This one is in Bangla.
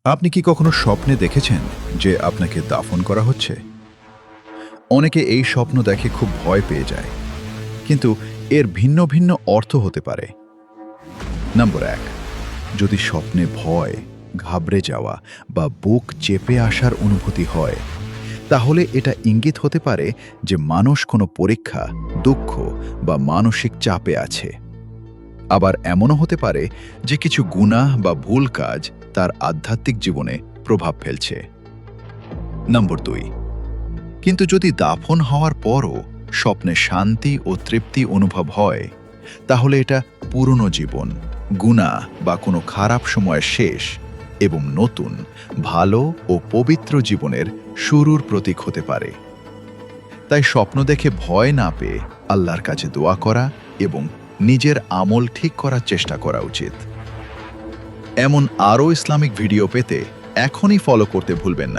আপনি কি কখনো স্বপ্নে দেখেছেন যে আপনাকে দাফন করা হচ্ছে? অনেকে এই স্বপ্ন দেখে খুব ভয় পেয়ে যায়, কিন্তু এর ভিন্ন ভিন্ন অর্থ হতে পারে। নম্বর ১, যদি স্বপ্নে ভয়, ঘাবড়ে যাওয়া বা বুক চেপে আসার অনুভূতি হয়, তাহলে এটা ইঙ্গিত হতে পারে যে মানুষ কোনো পরীক্ষা, দুঃখ বা মানসিক চাপে আছে। আবার এমনও হতে পারে যে কিছু গুনাহ বা ভুল কাজ তার আধ্যাত্মিক জীবনে প্রভাব ফেলছে। নম্বর ২, কিন্তু যদি দাফন হওয়ার পরও স্বপ্নে শান্তি ও তৃপ্তি অনুভব হয়, তাহলে এটা পুরনো জীবন, গুনাহ বা কোনো খারাপ সময়ের শেষ এবং নতুন, ভালো ও পবিত্র জীবনের শুরুর প্রতীক হতে পারে। তাই স্বপ্ন দেখে ভয় না পেয়ে আল্লাহর কাছে দোয়া করা এবং নিজের আমল ঠিক করার চেষ্টা করা উচিত। এমন আরও ইসলামিক ভিডিও পেতে এখনই ফলো করতে ভুলবেন না।